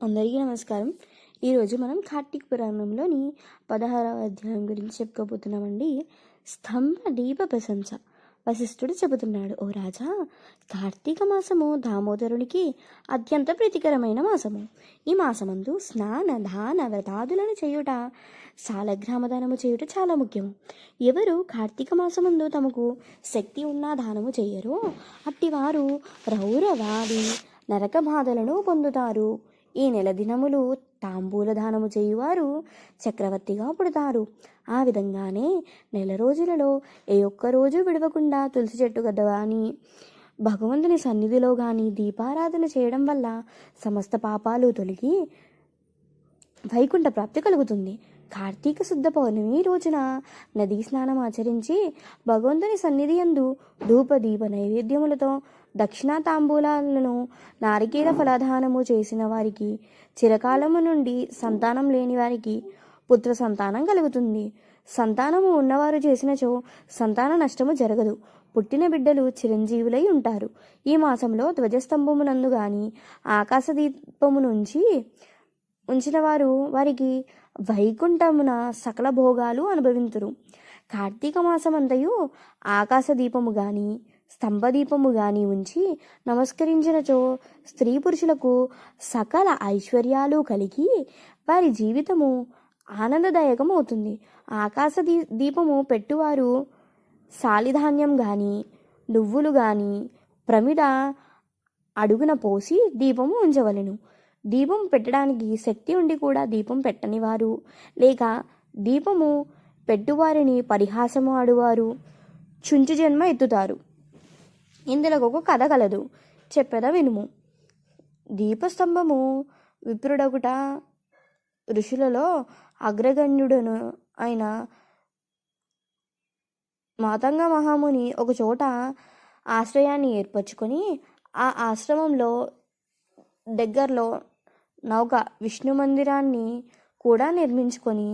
అందరికీ నమస్కారం. ఈరోజు మనం కార్తీక పురాణంలోని 16వ అధ్యాయం గురించి చెప్పుకోబోతున్నామండి. స్తంభ దీప ప్రశంస. వశిష్ఠుడు చెబుతున్నాడు, ఓ రాజా, కార్తీక మాసము దామోదరునికి అత్యంత ప్రీతికరమైన మాసము. ఈ మాసమందు స్నాన దాన వ్రతాదులను చేయుట, సాలగ్రామదానము చేయుట చాలా ముఖ్యము. ఎవరు కార్తీక మాసమందు తమకు శక్తి ఉన్న దానము చేయరో అట్టివారు రౌరవాది నరక బాధలను పొందుతారు. ఈ నెల దినములు తాంబూల దానము చేయువారు చక్రవర్తిగా పుడతారు. ఆ విధంగానే నెల రోజులలో ఏ ఒక్క రోజు విడవకుండా తులసి చెట్టు గద్ద కానీ భగవంతుని సన్నిధిలో కానీ దీపారాధన చేయడం వల్ల సమస్త పాపాలు తొలగి వైకుంఠ ప్రాప్తి కలుగుతుంది. కార్తీక శుద్ధ పౌర్ణమి రోజున నదీ స్నానం ఆచరించి భగవంతుని సన్నిధి యందు ధూప దీప నైవేద్యములతో దక్షిణా తాంబూలాలను నారికేల ఫలదానము చేసిన వారికి, చిరకాలము నుండి సంతానం లేని వారికి పుత్ర సంతానం కలుగుతుంది. సంతానము ఉన్నవారు చేసినచో సంతాన నష్టము జరగదు. పుట్టిన బిడ్డలు చిరంజీవులై ఉంటారు. ఈ మాసంలో ధ్వజస్తంభమునందు గాని ఆకాశ దీపము నుంచి ఉంచిన వారికి వైకుంఠమున సకల భోగాలు అనుభవింతురు. కార్తీక మాసమంతయు ఆకాశ దీపము గాని స్తంభదీపము గాని ఉంచి నమస్కరించినచో స్త్రీ పురుషులకు సకల ఐశ్వర్యాలు కలిగి వారి జీవితము ఆనందదాయకం అవుతుంది. ఆకాశ దీపము పెట్టువారు సాలిధాన్యం గాని నువ్వులు గాని ప్రమిద అడుగున పోసి దీపము ఉంచవలెను. దీపం పెట్టడానికి శక్తి ఉండి కూడా దీపం పెట్టని వారు, లేక దీపము పెట్టువారిని పరిహాసము ఆడువారు చుంచు జన్మ ఎత్తుతారు. ఇందులో ఒక కథ కలదు, చెప్పెద వినుము. దీపస్తంభము విప్రుడగుట ఋషులలో అగ్రగణ్యుడును అయిన మాతంగ మహాముని ఒక చోట ఆశ్రయాన్ని ఏర్పరచుకొని ఆ ఆశ్రమంలో దగ్గరలో నౌక విష్ణు మందిరాన్ని కూడా నిర్మించుకొని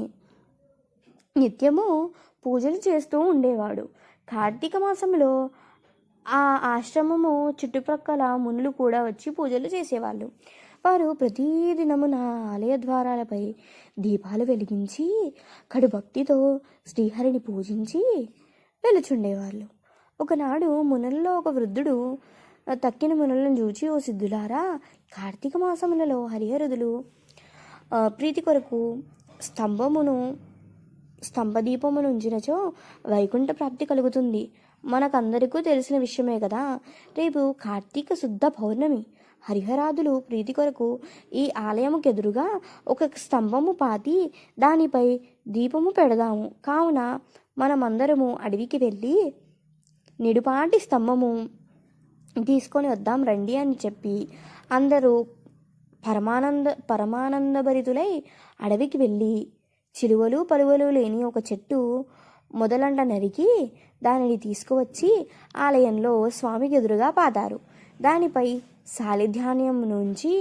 నిత్యము పూజలు చేస్తూ ఉండేవాడు. కార్తీక మాసంలో ఆ ఆశ్రమము చుట్టుప్రక్కల మునులు కూడా వచ్చి పూజలు చేసేవాళ్ళు. వారు ప్రతిదినమున ఆలయ ద్వారాలపై దీపాలు వెలిగించి కడు భక్తితో శ్రీహరిని పూజించి వెలుచుండేవాళ్ళు. ఒకనాడు మునులలో ఒక వృద్ధుడు తక్కిన మునులను చూచి, ఓ సిద్ధులారా, కార్తీక మాసములలో హరిహరుదులు ప్రీతి కొరకు స్తంభదీపమును ఉంచినచో వైకుంఠ ప్రాప్తి కలుగుతుంది. మనకందరికీ తెలిసిన విషయమే కదా. రేపు కార్తీక శుద్ధ పౌర్ణమి. హరిహరాదులు ప్రీతి కొరకు ఈ ఆలయముకు ఎదురుగా ఒక స్తంభము పాతి దానిపై దీపము పెడదాము. కావున మనమందరము అడవికి వెళ్ళి నిడుపాటి స్తంభము తీసుకొని వద్దాం రండి అని చెప్పి అందరూ పరమానందభరితులై అడవికి వెళ్ళి చిలువలు పలువలు లేని ఒక చెట్టు మొదలంట నరికి దానిని తీసుకువచ్చి ఆలయంలో స్వామికి ఎదురుగా పాతారు. దానిపై సాలిధాన్యం నుంచి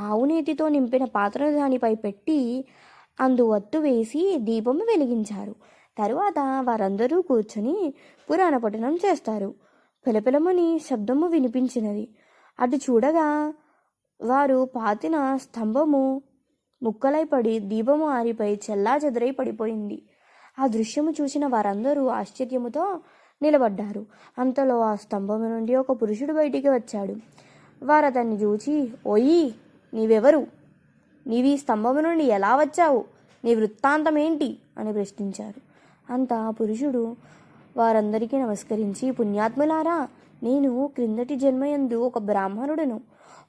ఆవు నేతితో నింపిన పాత్రను దానిపై పెట్టి అందువత్తు వేసి దీపము వెలిగించారు. తరువాత వారందరూ కూర్చొని పురాణ పఠనం చేస్తారు. పిలపిలమని శబ్దము వినిపించినది. అటు చూడగా వారు పాతిన స్తంభము ముక్కలై పడి దీపము ఆరిపై చెల్లా చెదరై పడిపోయింది. ఆ దృశ్యము చూసిన వారందరూ ఆశ్చర్యముతో నిలబడ్డారు. అంతలో ఆ స్తంభము నుండి ఒక పురుషుడు బయటికి వచ్చాడు. వారు అతన్ని చూచి, ఓయి, నీవెవరు? నీవి స్తంభము నుండి ఎలా వచ్చావు? నీ వృత్తాంతం ఏంటి అని ప్రశ్నించారు. అంత పురుషుడు వారందరికీ నమస్కరించి, పుణ్యాత్ములారా, నేను క్రిందటి జన్మయందు ఒక బ్రాహ్మణుడను,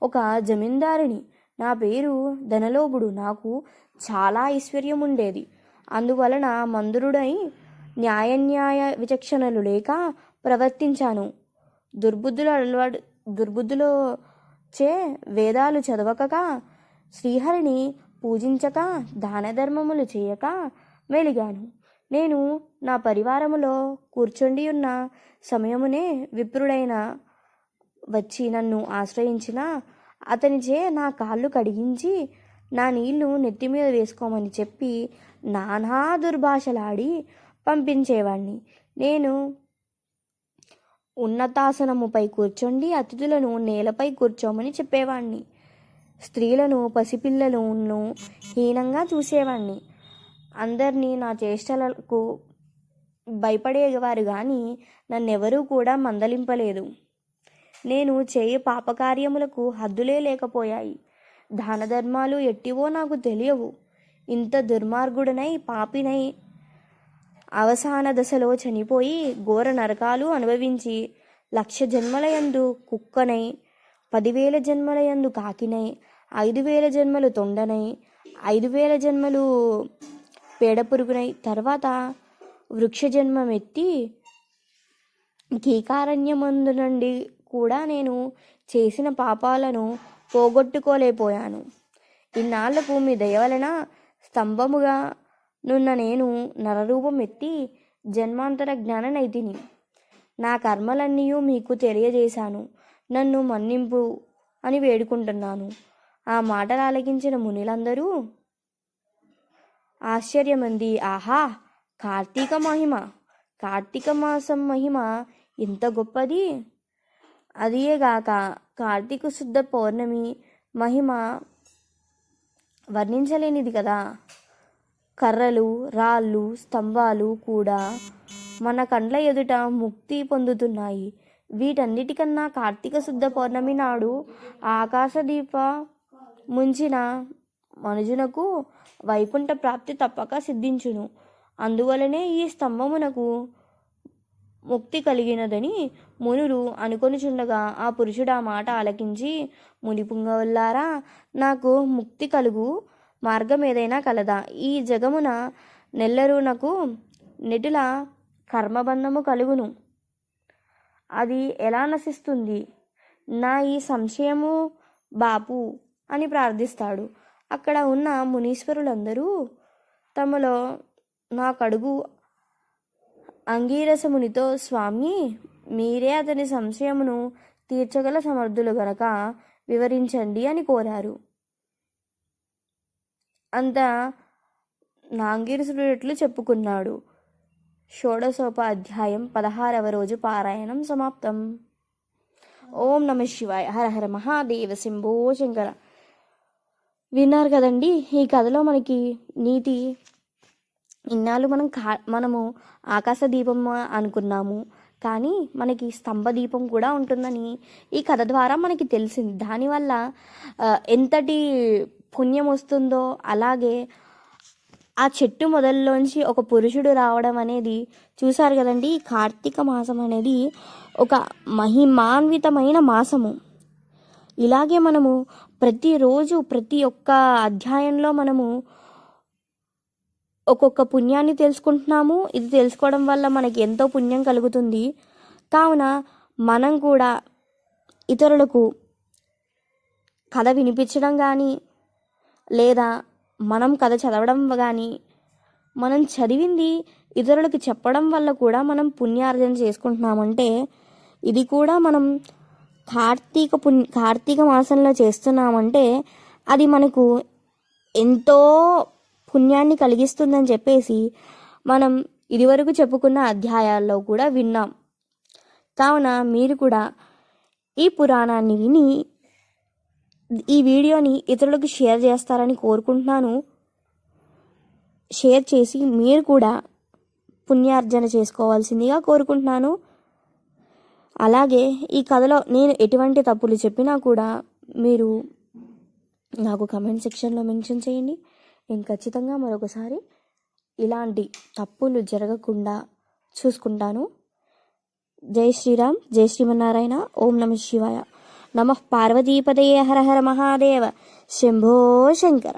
ఒక జమీందారుని. నా పేరు ధనలోభుడు. నాకు చాలా ఐశ్వర్యం ఉండేది. అందువలన మందురుడై న్యాయ విచక్షణలు లేక ప్రవర్తించాను. దుర్బుద్ధులో చే వేదాలు చదవక, శ్రీహరిని పూజించక, దాన ధర్మములు చేయక వెలిగాను. నేను నా పరివారములో కూర్చొండి ఉన్న సమయమునే విప్రుడైన వచ్చి నన్ను ఆశ్రయించిన అతనిచే నా కాళ్ళు కడిగించి నా నీళ్లు నెత్తి మీద వేసుకోమని చెప్పి నానా దుర్భాషలాడి పంపించేవాణ్ణి. నేను ఉన్నతాసనముపై కూర్చొండి అతిథులను నేలపై కూర్చోమని చెప్పేవాణ్ణి. స్త్రీలను, పసిపిల్లలను హీనంగా చూసేవాణ్ణి. అందరినీ నా చేష్టలకు భయపడేవారు కానీ నన్నెవరూ కూడా మందలింపలేదు. నేను చేయు పాపకార్యములకు హద్దులే లేకపోయాయి. దాన ధర్మాలు ఎట్టివో నాకు తెలియవు. ఇంత దుర్మార్గుడనై పాపినై అవసాన దశలో చనిపోయి ఘోర నరకాలు అనుభవించి 1,00,000 జన్మలయందు కుక్కనై, 10,000 జన్మలయందు కాకినై, 5,000 జన్మలు తొండనై, 5,000 జన్మలు పేడపురుగునై, తర్వాత వృక్ష జన్మమెత్తి కీకారణ్యమందు నుండి కూడా నేను చేసిన పాపాలను పోగొట్టుకోలేకపోయాను. ఇన్నాళ్లకు మీ దయ వలన స్తంభముగా నున్న నేను నరరూపం ఎత్తి జన్మాంతర జ్ఞాననైతిని. నా కర్మలన్నీ మీకు తెలియజేశాను. నన్ను మన్నింపు అని వేడుకుంటున్నాను. ఆ మాటలు ఆలకించిన మునులందరూ ఆశ్చర్యమంది. ఆహా, కార్తీక మహిమ, కార్తీక మాసం మహిమ ఎంత గొప్పది! అదియేగాక కార్తీక శుద్ధ పౌర్ణమి మహిమ వర్ణించలేనిది కదా. కర్రలు, రాళ్ళు, స్తంభాలు కూడా మన కండ్ల ఎదుట ముక్తి పొందుతున్నాయి. వీటన్నిటికన్నా కార్తీక శుద్ధ పౌర్ణమి నాడు ఆకాశదీప ముంచిన మనుజునకు వైకుంఠ ప్రాప్తి తప్పక సిద్ధించును. అందువలనే ఈ స్తంభమునకు ముక్తి కలిగినదని మునులు అనుకొనుచుండగా ఆ పురుషుడు ఆ మాట ఆలకించి, మునిపుంగవులారా, నాకు ముక్తి కలుగు మార్గం ఏదైనా కలదా? ఈ జగమున నెల్లరునకు నెటుల కర్మబంధము కలుగును. అది ఎలా నశిస్తుంది? నా ఈ సంశయము బాపు అని ప్రార్థిస్తాడు. అక్కడ ఉన్న మునీశ్వరులందరూ తమలో నా కడుగు అంగీరసమునితో, స్వామి, మీరే అతని సంశయమును తీర్చగల సమర్థులు గనక వివరించండి అని కోరారు. అంత నాంగీరసుడు చెప్పుకున్నాడు. షోడశోపాధ్యాయం 16వ రోజు పారాయణం సమాప్తం. ఓం నమ శివాయ. హర హర మహాదేవ, శంభో శంకర. విన్నారు కదండి ఈ కథలో మనకి నీతి. ఇన్నాళ్ళు మనము ఆకాశ దీపం అనుకున్నాము, కానీ మనకి స్తంభ దీపం కూడా ఉంటుందని ఈ కథ ద్వారా మనకి తెలిసింది. దానివల్ల ఎంతటి పుణ్యం వస్తుందో, అలాగే ఆ చెట్టు మొదల్లోంచి ఒక పురుషుడు రావడం అనేది చూశారు కదండి. ఈ కార్తీక మాసం అనేది ఒక మహిమాన్వితమైన మాసము. ఇలాగే మనము ప్రతిరోజు ప్రతి ఒక్క అధ్యాయంలో మనము ఒక్కొక్క పుణ్యాన్ని తెలుసుకుంటున్నాము. ఇది తెలుసుకోవడం వల్ల మనకి ఎంతో పుణ్యం కలుగుతుంది. కావున మనం కూడా ఇతరులకు కథ వినిపించడం కానీ, లేదా మనం కథ చదవడం కానీ, మనం చదివింది ఇతరులకు చెప్పడం వల్ల కూడా మనం పుణ్యార్జన చేసుకుంటున్నామంటే, ఇది కూడా మనం కార్తీక మాసంలో చేస్తున్నామంటే అది మనకు ఎంతో పుణ్యాన్ని కలిగిస్తుందని చెప్పేసి మనం ఇదివరకు చెప్పుకున్న అధ్యాయాల్లో కూడా విన్నాం. కావున మీరు కూడా ఈ పురాణాన్ని విని ఈ వీడియోని ఇతరులకు షేర్ చేస్తారని కోరుకుంటున్నాను. షేర్ చేసి మీరు కూడా పుణ్యార్జన చేసుకోవాల్సిందిగా కోరుకుంటున్నాను. అలాగే ఈ కథలో నేను ఎటువంటి తప్పులు చెప్పినా కూడా మీరు నాకు కమెంట్ సెక్షన్లో మెన్షన్ చేయండి. నేను ఖచ్చితంగా మరొకసారి ఇలాంటి తప్పులు జరగకుండా చూసుకుంటాను. జై శ్రీరామ్, జై శ్రీమన్నారాయణ. ఓం నమ శివాయ. నమః పార్వతీపతయే. హర హర మహాదేవ. శంభో శంకర.